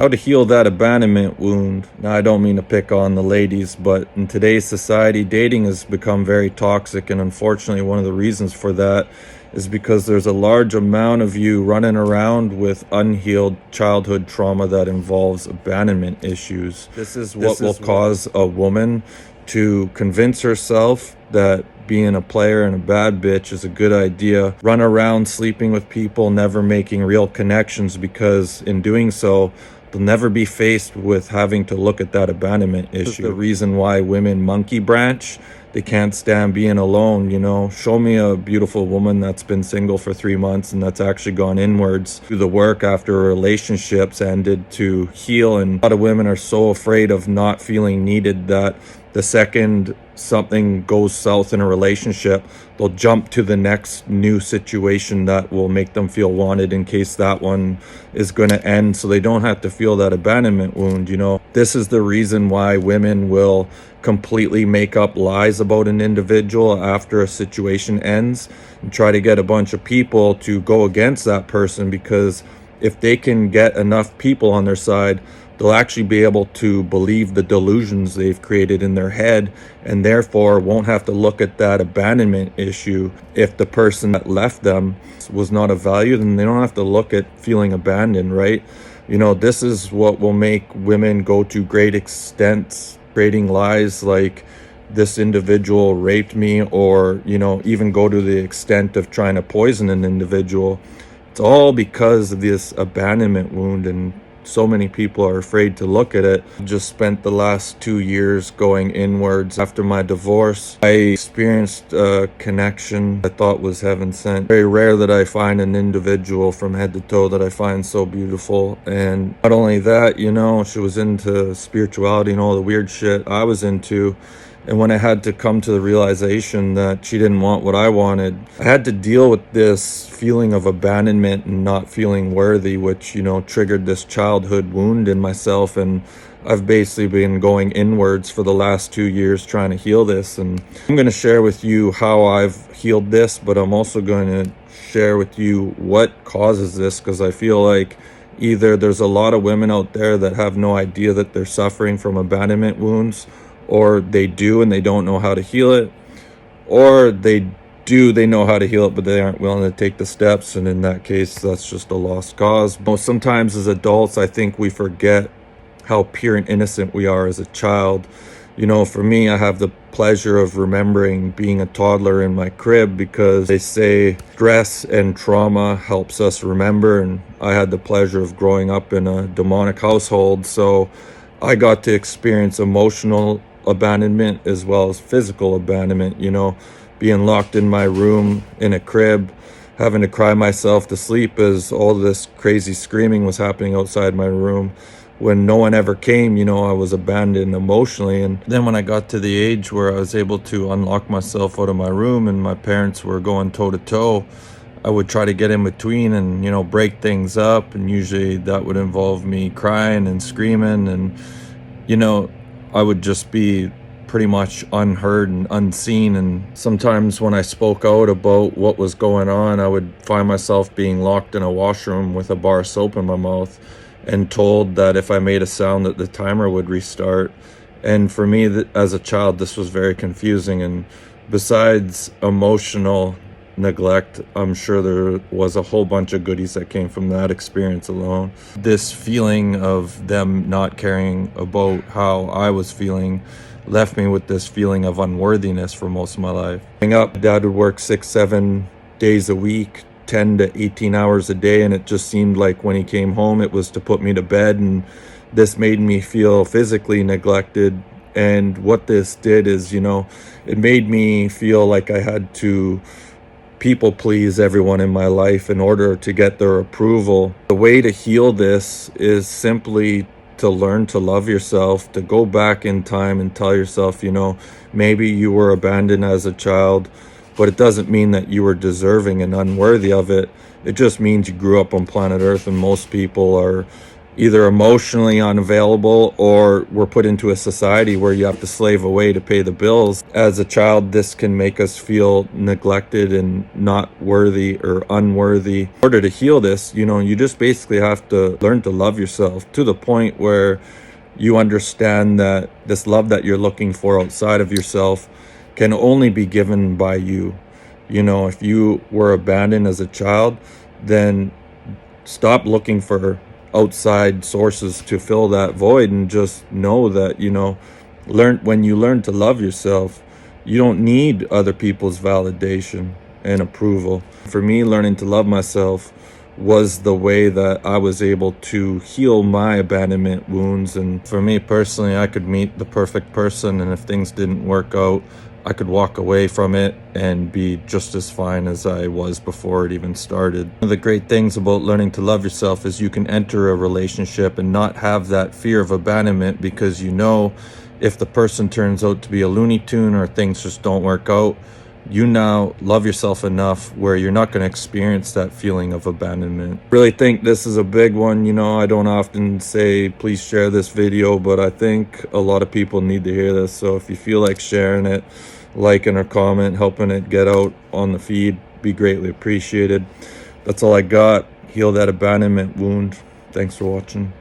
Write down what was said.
How to heal that abandonment wound. Now, I don't mean to pick on the ladies, but in today's society, dating has become very toxic, and unfortunately, one of the reasons for that is because there's a large amount of you running around with unhealed childhood trauma that involves abandonment issues. This is what will cause a woman to convince herself that being a player and a bad bitch is a good idea, run around sleeping with people, never making real connections, because in doing so, they'll never be faced with having to look at that abandonment issue. The reason why women monkey branch, they can't stand being alone. Show me a beautiful woman that's been single for 3 months and that's actually gone inwards, do the work after relationships ended to heal. And a lot of women are so afraid of not feeling needed that the second something goes south in a relationship, they'll jump to the next new situation that will make them feel wanted in case that one is going to end, so they don't have to feel that abandonment wound. This is the reason why women will completely make up lies about an individual after a situation ends and try to get a bunch of people to go against that person, because if they can get enough people on their side, they'll actually be able to believe the delusions they've created in their head, and therefore won't have to look at that abandonment issue. If the person that left them was not of value, then they don't have to look at feeling abandoned, right? This is what will make women go to great extents creating lies like this individual raped me, or even go to the extent of trying to poison an individual. It's all because of this abandonment wound, and so many people are afraid to look at it. Just spent the last 2 years going inwards. After my divorce, I experienced a connection I thought was heaven sent. Very rare that I find an individual from head to toe that I find so beautiful. And not only that, she was into spirituality and all the weird shit I was into. And when I had to come to the realization that she didn't want what I wanted, I had to deal with this feeling of abandonment and not feeling worthy, which, triggered this childhood wound in myself. And I've basically been going inwards for the last 2 years trying to heal this. And I'm going to share with you how I've healed this, but I'm also going to share with you what causes this, because I feel like either there's a lot of women out there that have no idea that they're suffering from abandonment wounds, or they do and they don't know how to heal it, or they know how to heal it but they aren't willing to take the steps, and in that case that's just a lost cause. Sometimes as adults, I think we forget how pure and innocent we are as a child. For me, I have the pleasure of remembering being a toddler in my crib, because they say stress and trauma helps us remember, and I had the pleasure of growing up in a demonic household, so I got to experience emotional abandonment as well as physical abandonment. Being locked in my room in a crib, having to cry myself to sleep as all this crazy screaming was happening outside my room. When no one ever came, I was abandoned emotionally. And then when I got to the age where I was able to unlock myself out of my room and my parents were going toe to toe, I would try to get in between and, break things up. And usually that would involve me crying and screaming, and, I would just be pretty much unheard and unseen. And sometimes when I spoke out about what was going on, I would find myself being locked in a washroom with a bar of soap in my mouth and told that if I made a sound that the timer would restart. And for me, as a child, this was very confusing. And besides emotional neglect, I'm sure there was a whole bunch of goodies that came from that experience alone. This feeling of them not caring about how I was feeling left me with this feeling of unworthiness for most of my life. Growing up, Dad would work 6-7 days a week, 10 to 18 hours a day, and it just seemed like when he came home it was to put me to bed, and this made me feel physically neglected. And what this did is, it made me feel like I had to people please everyone in my life in order to get their approval. The way to heal this is simply to learn to love yourself, to go back in time and tell yourself, maybe you were abandoned as a child, but it doesn't mean that you were deserving and unworthy of it. It just means you grew up on planet Earth, and most people are either emotionally unavailable, or we're put into a society where you have to slave away to pay the bills. As a child, this can make us feel neglected and not worthy or unworthy. In order to heal this, you just basically have to learn to love yourself to the point where you understand that this love that you're looking for outside of yourself can only be given by you. If you were abandoned as a child, then stop looking for outside sources to fill that void, and just know that, when you learn to love yourself, you don't need other people's validation and approval. For me, learning to love myself was the way that I was able to heal my abandonment wounds. And for me personally, I could meet the perfect person, and if things didn't work out, I could walk away from it and be just as fine as I was before it even started. One of the great things about learning to love yourself is you can enter a relationship and not have that fear of abandonment, because if the person turns out to be a Looney Tune or things just don't work out, you now love yourself enough where you're not going to experience that feeling of abandonment. Really think this is a big one. I don't often say please share this video, but I think a lot of people need to hear this. So if you feel like sharing it, liking or comment, helping it get out on the feed, be greatly appreciated. That's all I got. Heal that abandonment wound. Thanks for watching.